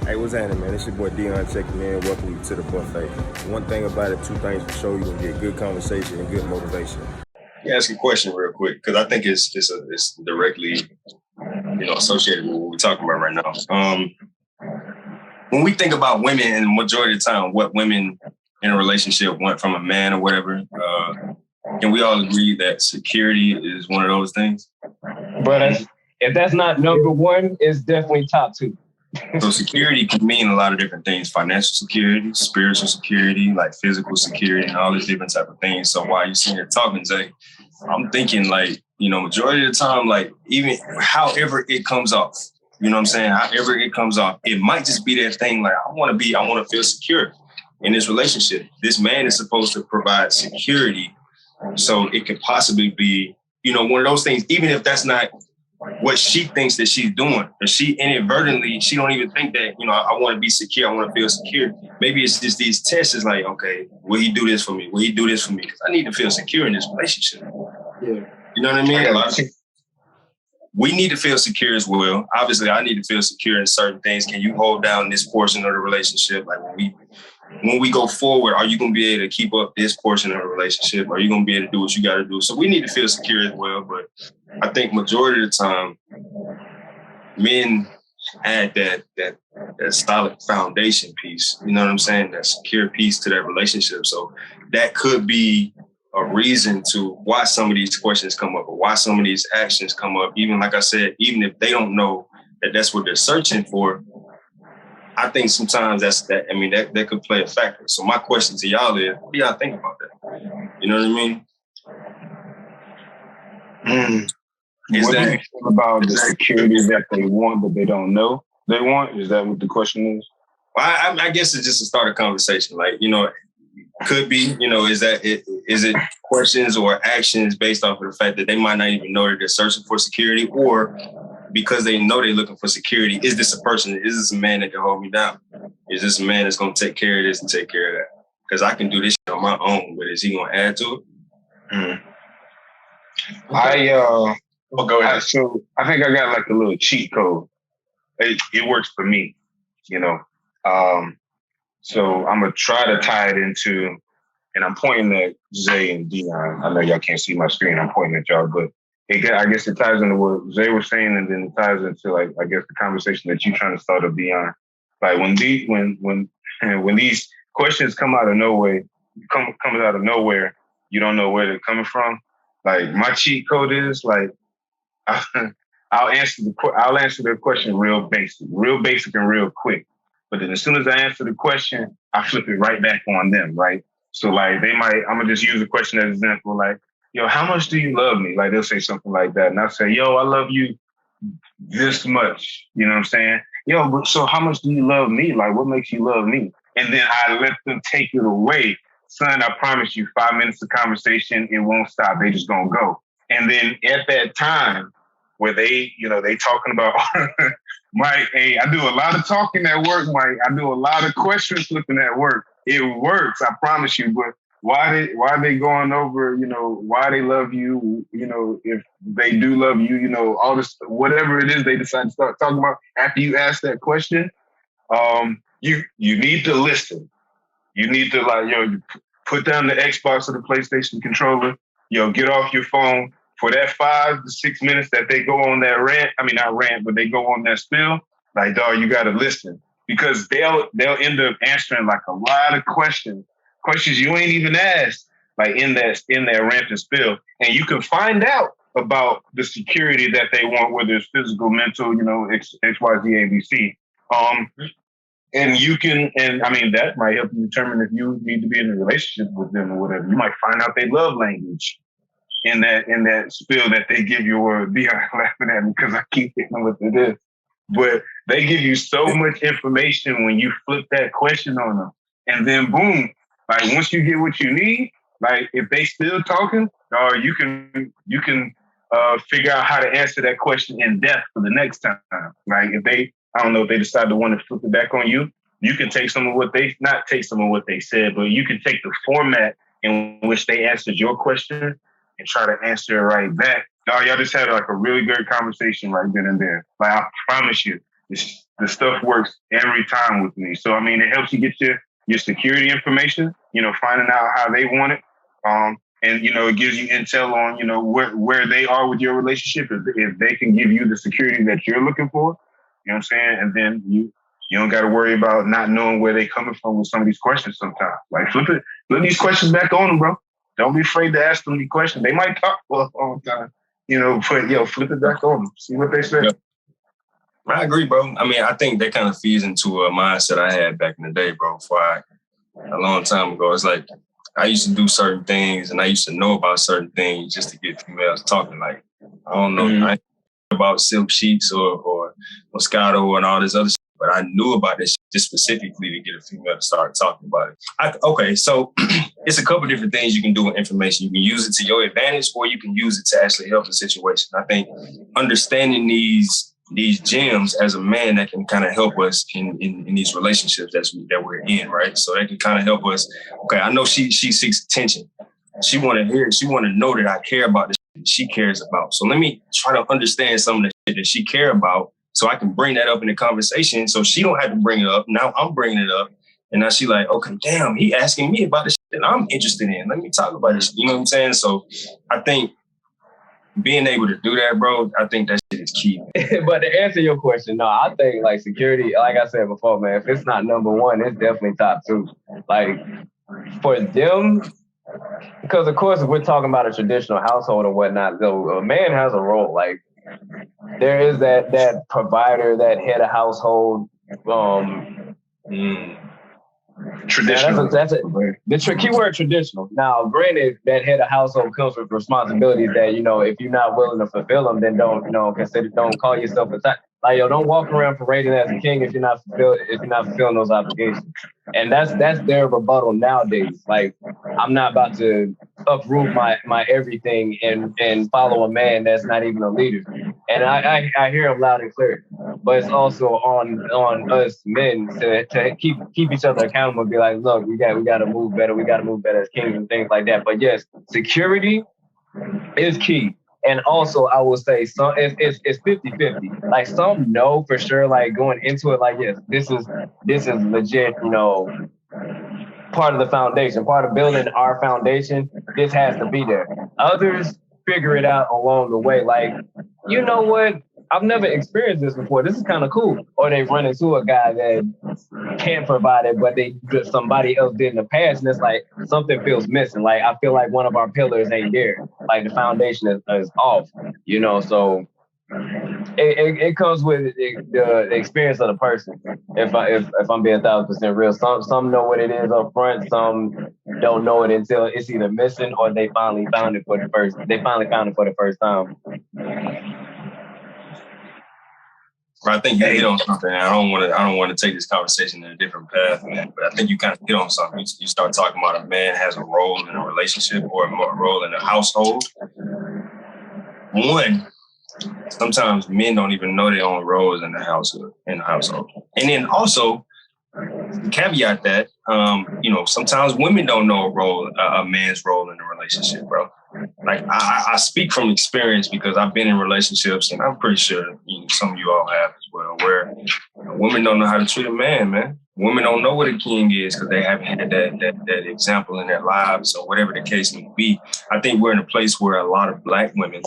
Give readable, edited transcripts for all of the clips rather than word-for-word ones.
Hey, what's happening, man? It's your boy Deon checking in. Welcome you to the buffet. One thing about it, two things for sure, you're going to get good conversation and good motivation. Let me ask you a question real quick, because I think it's directly associated with what we're talking about right now. When we think about women, and the majority of the time, what women in a relationship want from a man or whatever, can we all agree that security is one of those things? But if that's not number one, it's definitely top two. So security can mean a lot of different things: financial security, spiritual security, like physical security, and all these different type of things. So while you're sitting here talking, Jay, I'm thinking majority of the time, even however it comes off, you know what I'm saying? However it comes off, it might just be that thing I want to feel secure in this relationship. This man is supposed to provide security. So it could possibly be, one of those things, even if that's not what she thinks that she's doing, or she inadvertently, she don't even think that, I want to be secure. I want to feel secure. Maybe it's just these tests is like, okay, will he do this for me? Will he do this for me? Because I need to feel secure in this relationship. Yeah. You know what I mean? We need to feel secure as well. Obviously, I need to feel secure in certain things. Can you hold down this portion of the relationship? Like when we go forward, are you going to be able to keep up this portion of the relationship? Are you going to be able to do what you got to do? So we need to feel secure as well. But I think majority of the time, men add that solid foundation piece. You know what I'm saying? That secure piece to that relationship. So that could be a reason to why some of these questions come up, or why some of these actions come up. Even like I said, even if they don't know that that's what they're searching for, I think sometimes that could play a factor. So my question to y'all is, what do y'all think about that? You know what I mean? What do you feel about the security that they want but they don't know they want? Is that what the question is? Well, I guess it's just to start a conversation. Could be, is it questions or actions based off of the fact that they might not even know that they're searching for security, or because they know they're looking for security, is this a person? Is this a man that can hold me down? Is this a man that's going to take care of this and take care of that? Because I can do this shit on my own, but is he going to add to it? Go ahead. So I think I got a little cheat code. It works for me, So I'm going to try to tie it into, and I'm pointing at Zay and Deon. I know y'all can't see my screen. I'm pointing at y'all, but I guess it ties into what Zay was saying, and then it ties into the conversation that you're trying to start up, Deon. Like when these questions come out of nowhere, you don't know where they're coming from. Like my cheat code is I'll answer the question real basic and real quick. But then as soon as I answer the question, I flip it right back on them, right? So I'm gonna just use a question as an example, yo, how much do you love me? They'll say something like that. And I say, yo, I love you this much. You know what I'm saying? Yo, but so how much do you love me? What makes you love me? And then I let them take it away. Son, I promise you, 5 minutes of conversation, it won't stop. They just gonna go. And then at that time where they talking about, Mike, hey, I do a lot of talking at work, Mike. I do a lot of question flipping at work. It works, I promise you. But why they going over, why they love you, if they do love you, all this, whatever it is they decide to start talking about after you ask that question, you need to listen. You need to you put down the Xbox or the PlayStation controller, get off your phone. For that 5 to 6 minutes that they go on that rant, not rant, but they go on that spill, dog, you got to listen, because they'll end up answering a lot of questions you ain't even asked, in that rant and spill. And you can find out about the security that they want, whether it's physical, mental, X, Y, Z, A, B, C. And you can, that might help you determine if you need to be in a relationship with them or whatever. You might find out their love language in that spill that they give you, or Deon laughing at me because I keep thinking what it is. But they give you so much information when you flip that question on them. And then boom, once you get what you need, if they still talking, you can figure out how to answer that question in depth for the next time. If they decide to want to flip it back on you, you can take not take some of what they said, but you can take the format in which they answered your question and try to answer it right back. Y'all just had a really good conversation right then and there. I promise you, The stuff works every time with me. So I mean, it helps you get your security information. Finding out how they want it. And it gives you intel on where they are with your relationship. If they can give you the security that you're looking for, you know what I'm saying. And then you don't got to worry about not knowing where they're coming from with some of these questions. Sometimes, like flip these questions back on them, bro. Don't be afraid to ask them the questions. They might talk for a long time, but flip it back on them. See what they say. Yeah. I agree, bro. I mean, I think that kind of feeds into a mindset I had back in the day, bro. A long time ago, it's like I used to do certain things and I used to know about certain things just to get females talking. Like, I don't know, I ain't about silk sheets or Moscato and all this other shit, but I knew about this just specifically to get a female to start talking about it. So it's a couple different things you can do with information. You can use it to your advantage or you can use it to actually help the situation. I think understanding these gems as a man that can kind of help us in these relationships that we're in, right? So that can kind of help us. Okay, I know she seeks attention. She want to hear it. She want to know that I care about the shit that she cares about. So let me try to understand some of the shit that she care about so I can bring that up in the conversation so she don't have to bring it up. Now I'm bringing it up. And now she like, okay, damn, he asking me about the shit that I'm interested in. Let me talk about this. You know what I'm saying? So I think being able to do that, bro, I think that shit is key. But to answer your question, no, I think like security, like I said before, man, if it's not number one, it's definitely top two. Like for them, because of course, if we're talking about a traditional household or whatnot, though, a man has a role. Like there is that provider, that head of household. Traditional. The key word traditional. Now, granted, that head of household comes with responsibilities that, if you're not willing to fulfill them, then don't call yourself a type. Like, don't walk around parading as a king if you're not fulfilling those obligations. And that's their rebuttal nowadays. Like, I'm not about to uproot my everything and follow a man that's not even a leader. And I hear him loud and clear. But it's also on us men to keep each other accountable and be like, look, we got to move better. We got to move better as kings and things like that. But yes, security is key. And also, I will say it's 50-50. Like some know for sure, like going into it, like, yes, this is legit, part of the foundation, part of building our foundation. This has to be there. Others figure it out along the way. Like, you know what? I've never experienced this before. This is kind of cool. Or they run into a guy that can't provide it, but somebody else did in the past, and it's like something feels missing. Like I feel like one of our pillars ain't there. Like the foundation is off. So it comes with the experience of the person. If I'm being 1,000% real, some know what it is up front. Some don't know it until it's either missing or they finally found it for the first time. I think you hit on something. I don't want to take this conversation in a different path, man. But I think you kind of hit on something. You start talking about a man has a role in a relationship or a role in a household. One, sometimes men don't even know their own roles in the household. And then also, caveat that, sometimes women don't know a man's role in a relationship, bro. Like I speak from experience because I've been in relationships, and I'm pretty sure some of you all have as well, where women don't know how to treat a man. Women don't know what a king is because they haven't had that example in their lives, or whatever the case may be. I think we're in a place where a lot of Black women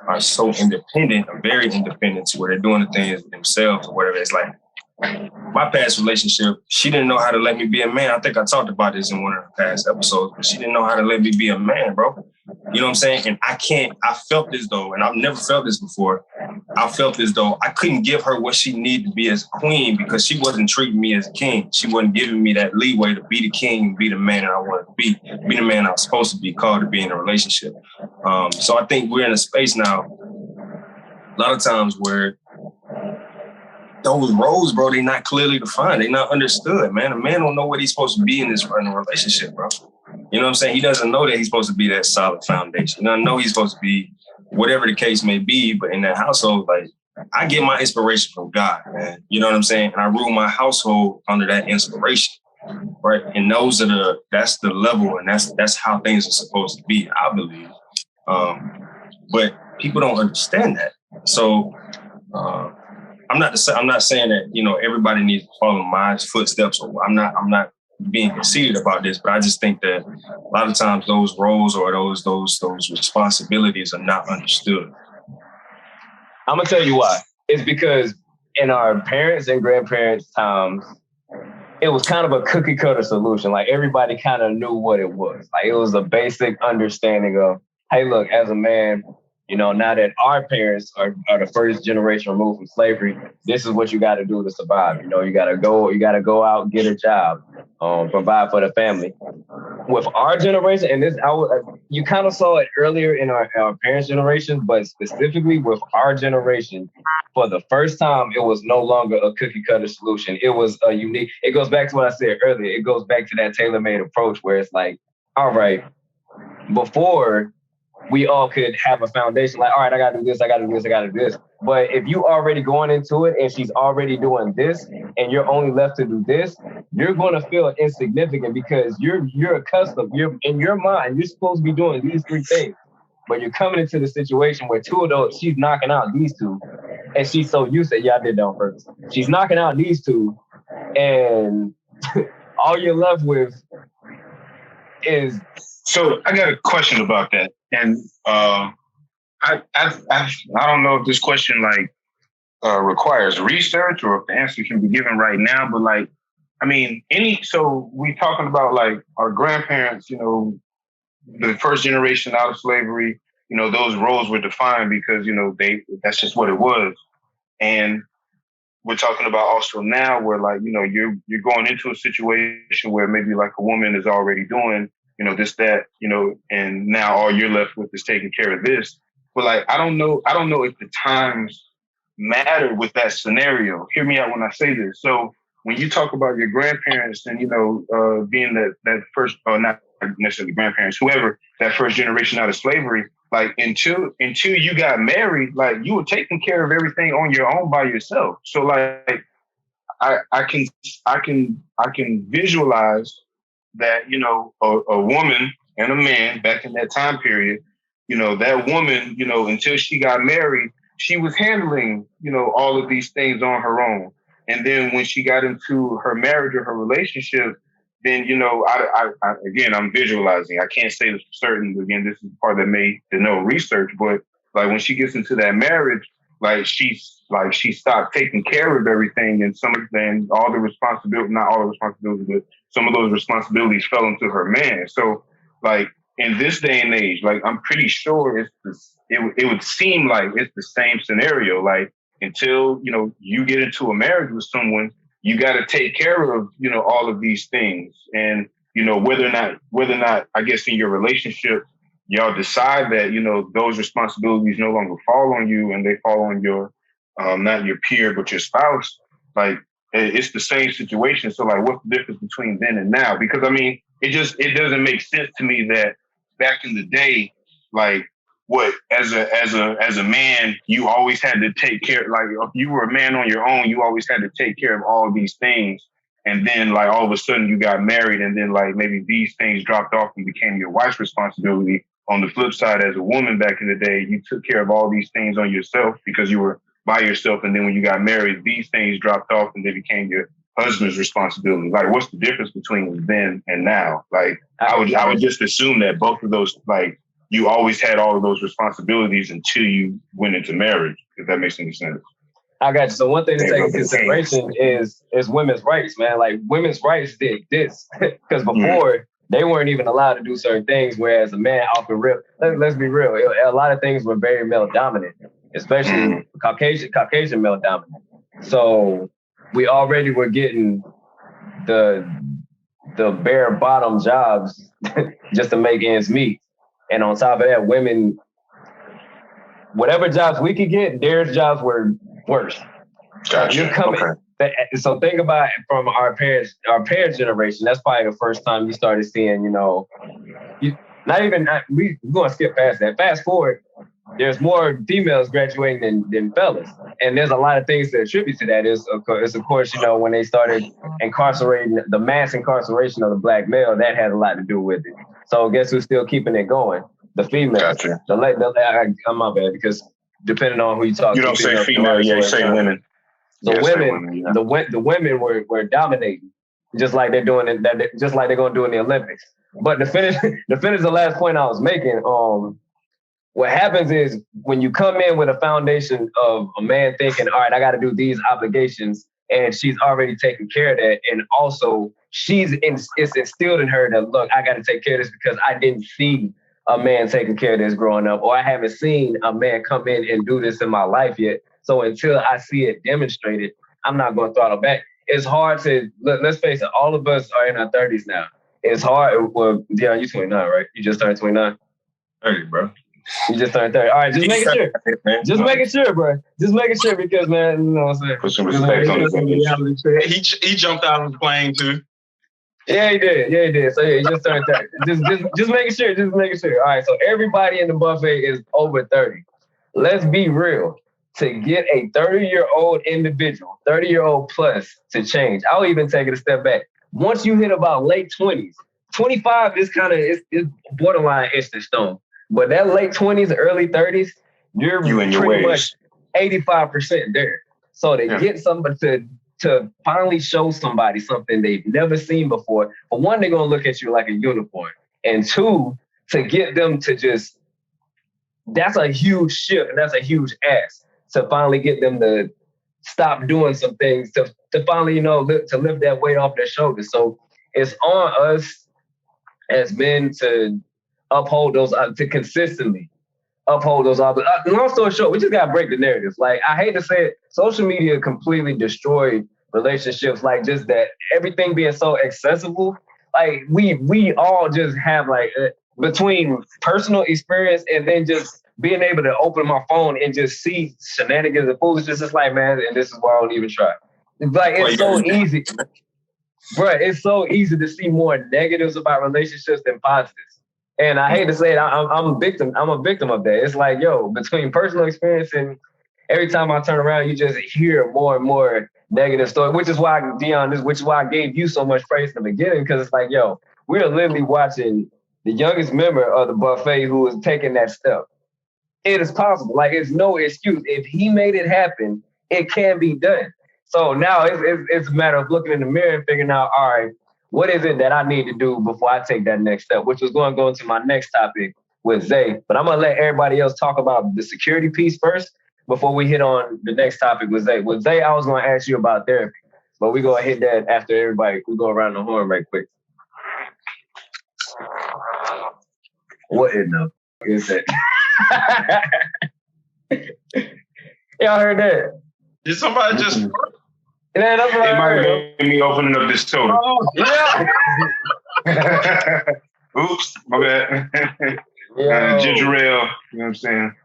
are so independent, or very independent, to where they're doing the things themselves or whatever. It's like, my past relationship, she didn't know how to let me be a man. I think I talked about this in one of the past episodes, but she didn't know how to let me be a man, bro. You know what I'm saying? And I felt as though, and I've never felt this before, I felt as though I couldn't give her what she needed to be as a queen because she wasn't treating me as a king. She wasn't giving me that leeway to be the king, be the man that I wanted to be the man I was supposed to be, called to be in a relationship. So I think we're in a space now, a lot of times where those roles, bro, they're not clearly defined. They're not understood, man. A man don't know what he's supposed to be in a relationship, bro. You know what I'm saying? He doesn't know that he's supposed to be that solid foundation. He doesn't know he's supposed to be whatever the case may be. But in that household, like, I get my inspiration from God, man. You know what I'm saying? And I rule my household under that inspiration, right? And that's the level, and that's how things are supposed to be, I believe. But people don't understand that. So I'm not saying that, you know, everybody needs to follow my footsteps. Or I'm not being conceited about this, but I just think that a lot of times those roles or those responsibilities are not understood. I'm gonna tell you why. It's because in our parents and grandparents' times, it was kind of a cookie cutter solution. Like everybody kind of knew what it was. Like it was a basic understanding of, hey, look, as a man, you know, now that our parents are the first generation removed from slavery, this is what you got to do to survive. You know, you got to go out, get a job, provide for the family. With our generation, and you kind of saw it earlier in our parents' generation, but specifically with our generation, for the first time, it was no longer a cookie cutter solution. It was a unique. It goes back to what I said earlier. It goes back to that tailor-made approach where it's like, all right, before we all could have a foundation, like, all right, I got to do this, I got to do this, I got to do this. But if you already going into it and she's already doing this and you're only left to do this, you're going to feel insignificant because you're accustomed, you're in your mind, you're supposed to be doing these three things. But you're coming into the situation where two of those, she's knocking out these two. And she's so used to, I did that on purpose. She's knocking out these two and all you're left with is. So I got a question about that. And I don't know if this question requires research or if the answer can be given right now, but like, I mean, so we talking about like our grandparents, you know, the first generation out of slavery, you know, those roles were defined because, you know, that's just what it was. And we're talking about also now where like, you know, you're going into a situation where maybe like a woman is already doing, you know, this, that, you know, and now all you're left with is taking care of this. But like, I don't know if the times matter with that scenario. Hear me out when I say this. So when you talk about your grandparents and, you know, being that first, or not necessarily grandparents, whoever, that first generation out of slavery, like until you got married, like you were taking care of everything on your own by yourself. So like, I can visualize that, you know, a woman and a man back in that time period, you know, that woman, you know, until she got married, she was handling, you know, all of these things on her own. And then when she got into her marriage or her relationship, then, you know, again, I'm visualizing. I can't say this for certain. Again, this is the part that may denote research, but like when she gets into that marriage, she stopped taking care of everything, and all the responsibility, not all the responsibilities, but some of those responsibilities fell into her man. So like in this day and age, like I'm pretty sure it would seem like it's the same scenario. Like until, you know, you get into a marriage with someone, you got to take care of, you know, all of these things. And, you know, whether or not, I guess in your relationship, y'all decide that, you know, those responsibilities no longer fall on you and they fall on your, not your peer, but your spouse, like it's the same situation. So like, what's the difference between then and now? Because I mean, it doesn't make sense to me that back in the day, like what, as a man, you always had to take care, like if you were a man on your own, you always had to take care of all these things. And then like all of a sudden you got married and then like maybe these things dropped off and became your wife's responsibility. On the flip side, as a woman back in the day, you took care of all these things on yourself because you were by yourself. And then when you got married, these things dropped off and they became your husband's responsibility. Like, what's the difference between then and now? Like, I would just assume that both of those, like, you always had all of those responsibilities until you went into marriage, if that makes any sense. I got you. So one thing to take into consideration is women's rights, man. Like women's rights did this because before they weren't even allowed to do certain things. Whereas a man, off the rip, let's be real, a lot of things were very male dominant, especially Caucasian male dominant. So we already were getting the bare bottom jobs just to make ends meet. And on top of that, women, whatever jobs we could get, their jobs were worse. Gotcha. You're coming. Okay. So think about it from our parents' generation. That's probably the first time you started seeing, you know, we're going to skip past that. Fast forward, there's more females graduating than fellas. And there's a lot of things that attribute to that. Is of course, you know, when they started incarcerating, the mass incarceration of the black male, that had a lot to do with it. So guess who's still keeping it going? The females. Gotcha. I'm my bad, because depending on who you talk to. You don't say female, yeah, you say women. So Yes, they women, win, yeah. the women were dominating, just like they're doing it, just like they're gonna do in the Olympics. But to finish the last point I was making, what happens is when you come in with a foundation of a man thinking, all right, I got to do these obligations, and she's already taken care of that, and also it's instilled in her that, look, I got to take care of this because I didn't see a man taking care of this growing up, or I haven't seen a man come in and do this in my life yet. So until I see it demonstrated, I'm not going to throttle back. It's hard to, let's face it, all of us are in our 30s now. It's hard. Well, Deon, you 29, right? You just turned 29? 30, bro. You just turned 30. All right, just making sure. Just making sure, bro. Just making sure because, man, you know what I'm saying? Put some respect on it. He jumped out of the plane too. Yeah, he did. So yeah, he just turned 30. Just making sure. Just making sure. All right, so everybody in the buffet is over 30. Let's be real. To get a 30-year-old individual, 30-year-old plus to change, I'll even take it a step back. Once you hit about late 20s, 25 is kind of it's borderline itch to stone. But that late 20s, early 30s, you're pretty much 85% there. So to get somebody to finally show somebody something they've never seen before, for one, they're going to look at you like a unicorn. And two, to get them to just, that's a huge shift and that's a huge ask to finally get them to stop doing some things, to finally, to lift that weight off their shoulders. So it's on us as men to uphold those, to consistently uphold those. Long story short, we just got to break the narrative. Like, I hate to say it, social media completely destroyed relationships. Like, just that everything being so accessible. Like, we all just have, like, between personal experience and then just being able to open my phone and just see shenanigans and foolishness. It's like, man, and this is why I don't even try. Like, it's so easy. Bro, it's so easy to see more negatives about relationships than positives. And I hate to say it, I'm a victim. I'm a victim of that. It's like, yo, between personal experience and every time I turn around, you just hear more and more negative stories, which is why, Deon, which is why I gave you so much praise in the beginning, because it's like, yo, we're literally watching the youngest member of the buffet who is taking that step. It is possible. Like, it's no excuse. If he made it happen, it can be done. So now it's a matter of looking in the mirror and figuring out, all right, what is it that I need to do before I take that next step, which was going to go into my next topic with Zay. But I'm going to let everybody else talk about the security piece first before we hit on the next topic with Zay. With Zay, I was going to ask you about therapy, but we're going to hit that after everybody. We go around the horn right quick. What in the is that? Y'all heard that? Did somebody just... Yeah, that's what it might have been me opening up this soda. Oh, yeah. Oops, my bad. Ginger ale, you know what I'm saying?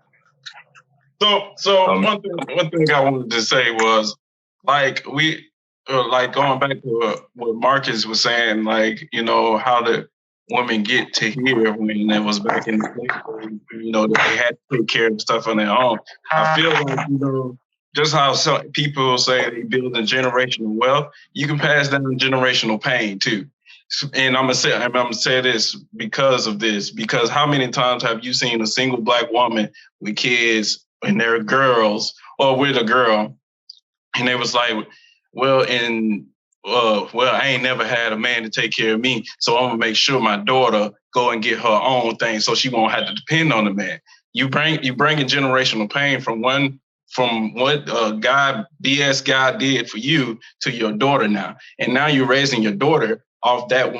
So one thing I wanted to say was, like, we like going back to what Marcus was saying, like, how the women get to here when it was back in the day, that they had to take care of stuff on their own. I feel like, just how some people say they build a generational wealth, you can pass down generational pain too. And I'm gonna say this because of this, because how many times have you seen a single Black woman with kids and they're girls or with a girl, and they was like, well, I ain't never had a man to take care of me, so I'm gonna make sure my daughter go and get her own thing so she won't have to depend on the man. You bring a generational pain from what BS guy did for you to your daughter now. And now you're raising your daughter off that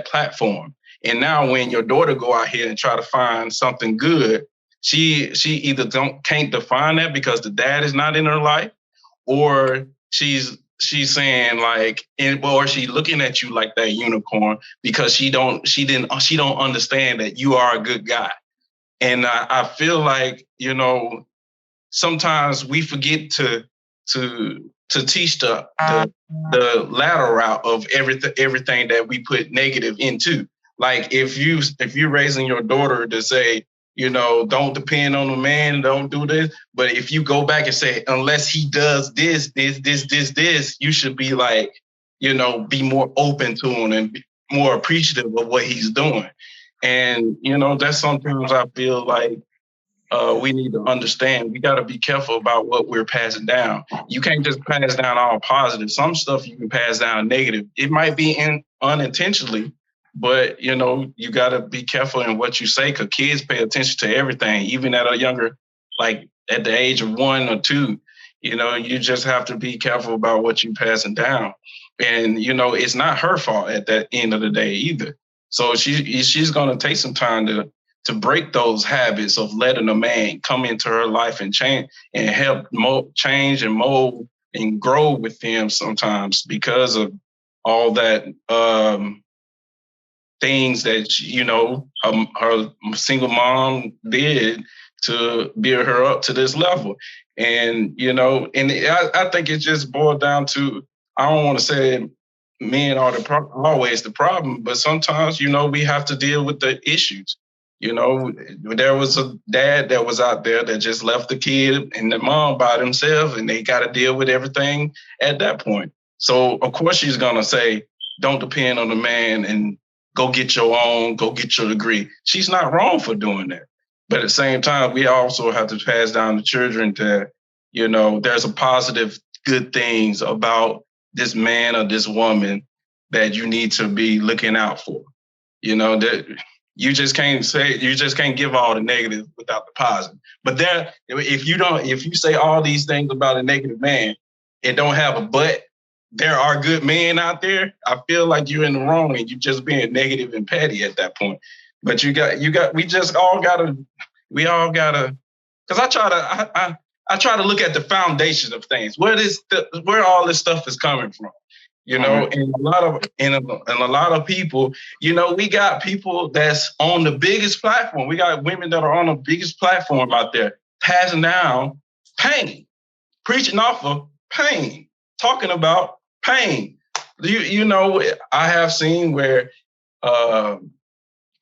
platform. And now when your daughter go out here and try to find something good, she either can't define that because the dad is not in her life, or she's saying like, or she looking at you like that unicorn because she don't understand that you are a good guy. And I feel like, sometimes we forget to teach the latter route of everything that we put negative into. Like if you're raising your daughter to say, don't depend on a man, don't do this. But if you go back and say, unless he does this, you should be like, be more open to him and be more appreciative of what he's doing. And, that's sometimes I feel like we need to understand we got to be careful about what we're passing down. You can't just pass down all positive. Some stuff you can pass down negative. It might be unintentionally, but you know, you got to be careful in what you say, because kids pay attention to everything, even at a younger, like at the age of 1 or 2. You know, you just have to be careful about what you're passing down. And, you know, it's not her fault at that end of the day either. So she's going to take some time to break those habits of letting a man come into her life and change and help change and mold and grow with him sometimes, because of all that things that, you know, her single mom did to build her up to this level. And, you know, and I think it just boiled down to, I don't want to say men are always the problem, but sometimes, you know, we have to deal with the issues. You know, there was a dad that was out there that just left the kid and the mom by themselves, and they got to deal with everything at that point. So, of course, she's going to say, don't depend on the man and go get your degree. She's not wrong for doing that. But at the same time, we also have to pass down to children that, you know, there's a positive, good things about this man or this woman that you need to be looking out for. You know, that you just can't give all the negative without the positive. But there, if you say all these things about a negative man and don't have a but, there are good men out there, I feel like you're in the wrong and you're just being negative and petty at that point. But we all gotta, because I try to look at the foundation of things. Where all this stuff is coming from. You know, and a lot of people, you know, we got people that's on the biggest platform. We got women that are on the biggest platform out there, passing down pain, preaching off of pain, talking about pain. You know, I have seen where,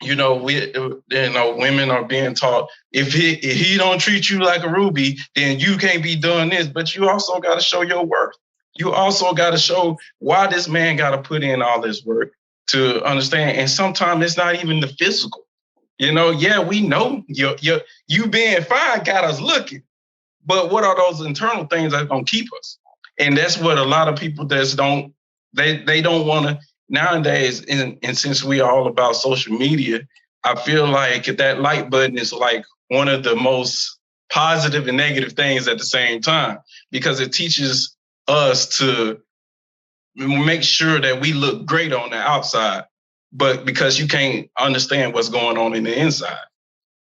you know, women are being taught, if he don't treat you like a ruby, then you can't be doing this. But you also got to show your worth. You also got to show why this man got to put in all this work to understand. And sometimes it's not even the physical. You know, yeah, we know you being fine got us looking, but what are those internal things that's gonna keep us? And that's what a lot of people they don't want to nowadays. And since we are all about social media, I feel like that like button is like one of the most positive and negative things at the same time, because it teaches us to make sure that we look great on the outside, but because you can't understand what's going on in the inside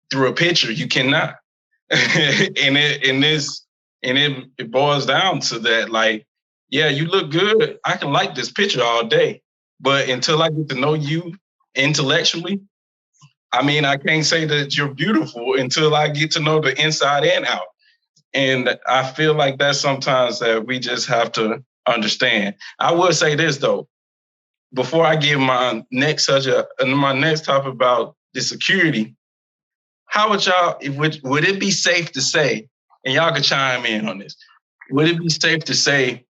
through a picture, you cannot. and it boils down to that, like, yeah, you look good. I can like this picture all day, but until I get to know you intellectually, I mean, I can't say that you're beautiful until I get to know the inside and out. And I feel like that's sometimes that we just have to understand. I will say this though, before I give my next topic about the security, how would y'all, would it be safe to say, and y'all could chime in on this, would it be safe to say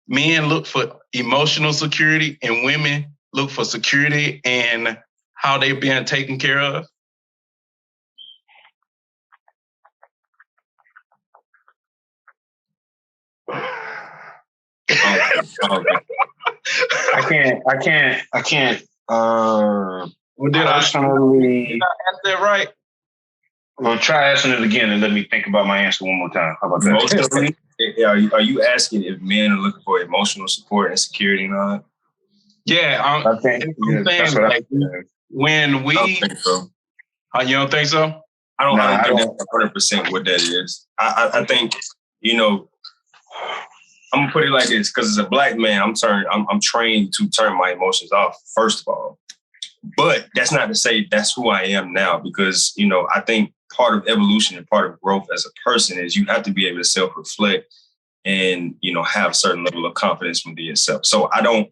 men look for emotional security and women look for security and how they're being taken care of? I can't. Did I ask that right? Well, try asking it again and let me think about my answer one more time. How about that? Are you asking if men are looking for emotional support and security and all that? Yeah, I think that's what I think. When we, I don't think so. You don't think so? I don't think that's 100% what that is. I think, you know, I'm gonna put it like this, because as a black man, I'm trained to turn my emotions off, first of all. But that's not to say that's who I am now, because, you know, I think part of evolution and part of growth as a person is you have to be able to self-reflect and, you know, have a certain level of confidence within yourself. So I don't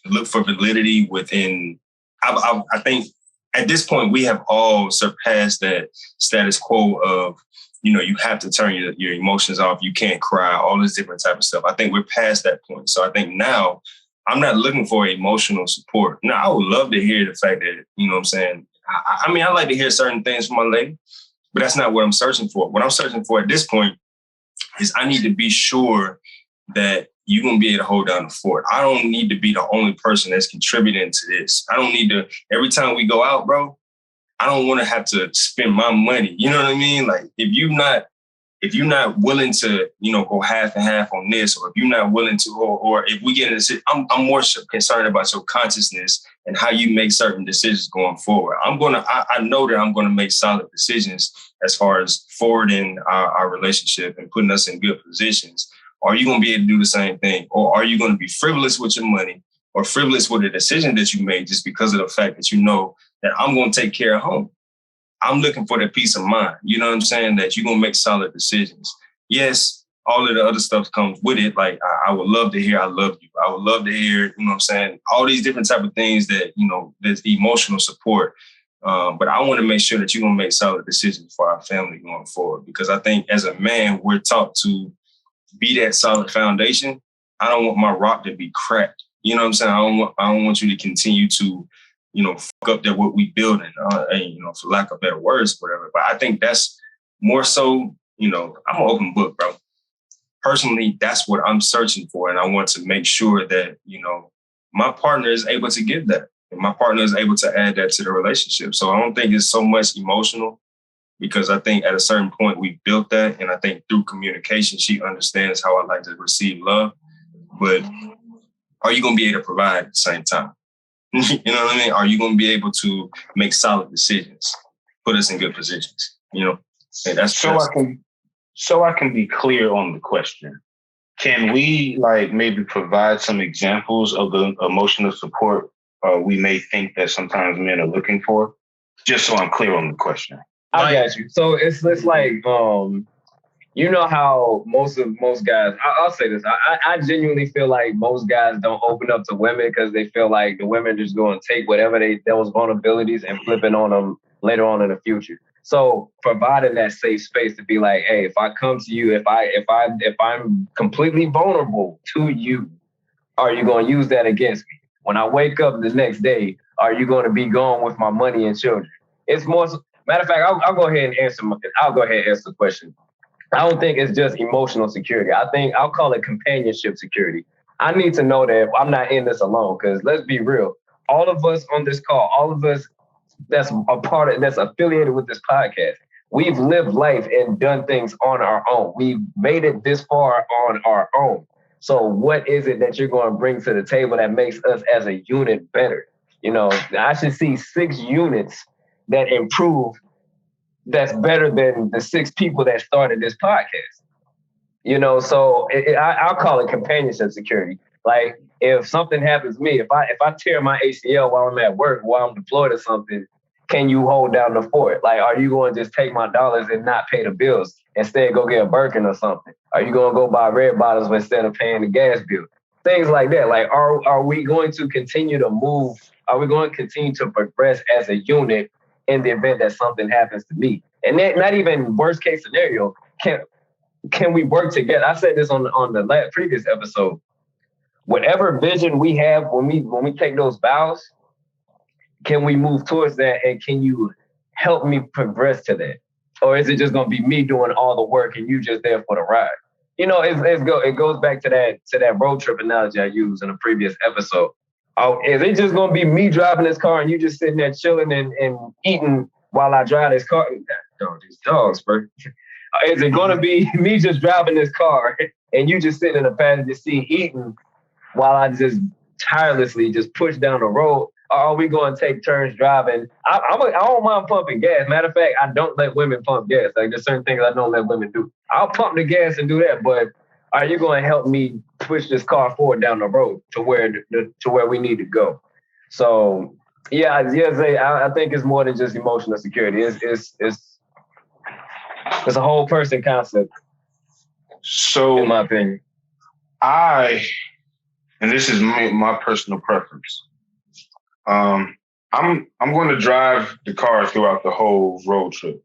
look for validity within. I think at this point we have all surpassed that status quo of, you know, you have to turn your emotions off. You can't cry, all this different type of stuff. I think we're past that point. So I think now I'm not looking for emotional support. Now, I would love to hear the fact that, you know what I'm saying, I mean, I like to hear certain things from my lady, but that's not what I'm searching for. What I'm searching for at this point is I need to be sure that you're going to be able to hold down the fort. I don't need to be the only person that's contributing to this. I don't need to, every time we go out, bro, I don't want to have to spend my money. You know what I mean? Like, if you're not willing to, go half and half on this, or if you're not willing to, or if we get into, I'm more concerned about your consciousness and how you make certain decisions going forward. I know that I'm going to make solid decisions as far as forwarding our relationship and putting us in good positions. Are you going to be able to do the same thing? Or are you going to be frivolous with your money or frivolous with the decision that you made just because of the fact that you know that I'm going to take care of home? I'm looking for that peace of mind. You know what I'm saying? That you're going to make solid decisions. Yes, all of the other stuff comes with it. Like, I would love to hear I love you. I would love to hear, you know what I'm saying? All these different type of things that, there's emotional support. But I want to make sure that you're going to make solid decisions for our family going forward. Because I think as a man, we're taught to be that solid foundation. I don't want my rock to be cracked. You know what I'm saying? I don't want you to continue to, fuck up that what we building, for lack of better words, whatever. But I think that's more so, I'm an open book, bro. Personally, that's what I'm searching for. And I want to make sure that, my partner is able to give that. And my partner is able to add that to the relationship. So I don't think it's so much emotional, because I think at a certain point we built that. And I think through communication, she understands how I like to receive love. But are you going to be able to provide at the same time? You know what I mean? Are you going to be able to make solid decisions, put us in good positions? And so I can be clear on the question. Can we maybe provide some examples of the emotional support we may think that sometimes men are looking for? Just so I'm clear on the question. I got you. So it's like, how most guys, I'll say this. I genuinely feel like most guys don't open up to women because they feel like the women just going to take whatever those vulnerabilities and flip it on them later on in the future. So providing that safe space to be like, hey, if I come to you, if I'm completely vulnerable to you, are you going to use that against me? When I wake up the next day, are you going to be gone with my money and children? It's more, matter of fact, I'll go ahead and answer the question. I don't think it's just emotional security. I think I'll call it companionship security. I need to know that I'm not in this alone, because let's be real. All of us on this call, all of us that's affiliated with this podcast, we've lived life and done things on our own. We've made it this far on our own. So what is it that you're going to bring to the table that makes us as a unit better? I should see 6 units that improve that's better than the 6 people that started this podcast. So I'll call it companionship security. Like, if something happens to me, if I tear my ACL while I'm at work, while I'm deployed or something, can you hold down the fort? Like, are you going to just take my dollars and not pay the bills? Instead, go get a Birkin or something? Are you going to go buy red bottles instead of paying the gas bill? Things like that. Like, are we going to continue to move? Are we going to continue to progress as a unit in the event that something happens to me? And then, not even worst case scenario, can we work together? I said this on the previous episode. Whatever vision we have when we take those vows, can we move towards that? And can you help me progress to that? Or is it just going to be me doing all the work and you just there for the ride? It goes back to that road trip analogy I used in a previous episode. Is it just going to be me driving this car and you just sitting there chilling and eating while I drive this car? These dogs, bro. Is it going to be me just driving this car and you just sitting in the passenger seat eating while I just tirelessly just push down the road? Or are we going to take turns driving? I don't mind pumping gas. Matter of fact, I don't let women pump gas. Like, there's certain things I don't let women do. I'll pump the gas and do that, but are you going to help me push this car forward down the road to where we need to go? So, I think it's more than just emotional security. It's a whole person concept. So, in my opinion, and this is my personal preference. I'm going to drive the car throughout the whole road trip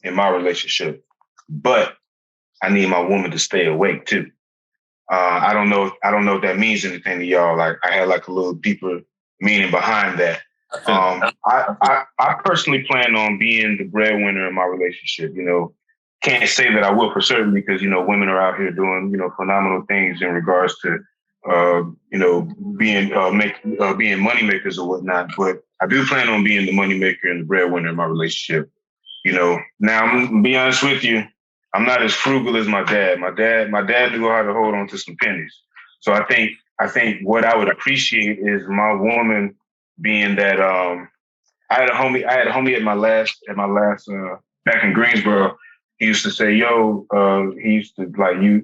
in my relationship, but I need my woman to stay awake too. I don't know if that means anything to y'all. Like, I had a little deeper meaning behind that. I personally plan on being the breadwinner in my relationship. You know, can't say that I will for certain because, you know, women are out here doing, you know, phenomenal things in regards to, you know, being being money makers or whatnot. But I do plan on being the money maker and the breadwinner in my relationship. You know, now I'm gonna be honest with you, I'm not as frugal as my dad. My dad knew how to hold on to some pennies. So I think what I would appreciate is my woman being that I had a homie at my last back in Greensboro. He used to say, "Yo," he used to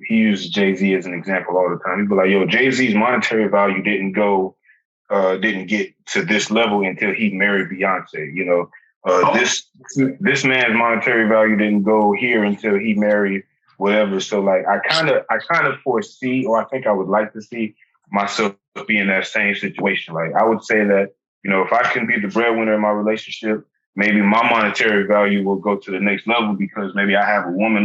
he used Jay-Z as an example all the time. He'd be like, "Yo, Jay-Z's monetary value didn't get to this level until he married Beyonce. You know, this man's monetary value didn't go here until he married whatever." So like, I kind of foresee, or I think I would like to see myself be in that same situation. Like, I would say that, you know, if I can be the breadwinner in my relationship, maybe my monetary value will go to the next level because maybe I have a woman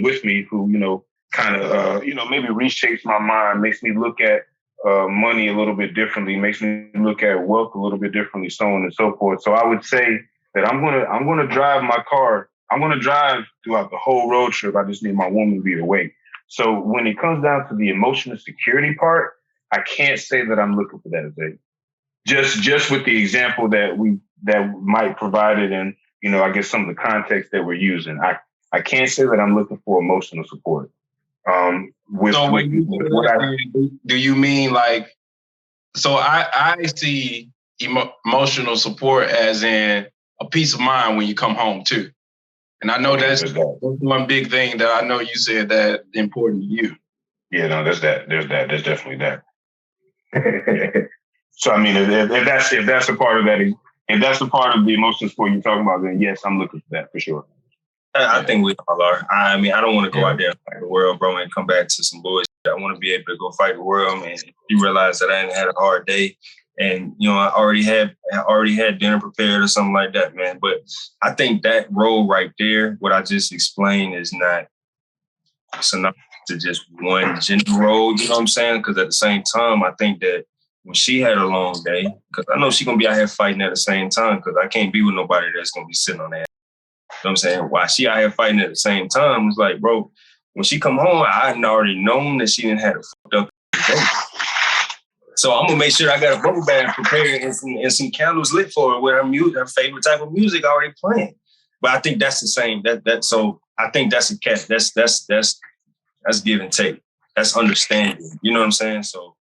with me who, you know, kind of, you know, maybe reshapes my mind, makes me look at money a little bit differently, makes me look at wealth a little bit differently, so on and so forth. So I would say that I'm gonna drive my car. I'm gonna drive throughout the whole road trip. I just need my woman to be awake. So when it comes down to the emotional security part, I can't say that I'm looking for that, Zay. Just with the example that Mike provided, and, you know, I guess some of the context that we're using, I can't say that I'm looking for emotional support. Do you mean like? So I see emotional support as in a peace of mind when you come home too, and I know that's one big thing that I know you said that important to you. Yeah, no, there's that. There's definitely that. So I mean, if that's a part of that, if that's a part of the emotional support you're talking about, then yes, I'm looking for that for sure. I think we all are. I mean, I don't want to go out there and fight the world, bro, and come back to some bullshit. I want to be able to go fight the world, man. You realize that I ain't had a hard day, and, you know, I already had dinner prepared or something like that, man. But I think that role right there, what I just explained, is not enough to just one gender role. You know what I'm saying? Because at the same time, I think that when she had a long day, because I know she's gonna be out here fighting at the same time, because I can't be with nobody that's gonna be sitting on that. You know what I'm saying? While she out here fighting at the same time, it's like, bro, when she come home, I hadn't already known that she didn't have a fucked up day. So I'm gonna make sure I got a bubble bath prepared and some candles lit for her with her favorite type of music already playing. But I think that's the same. So I think that's a catch. That's give and take. That's understanding. You know what I'm saying? So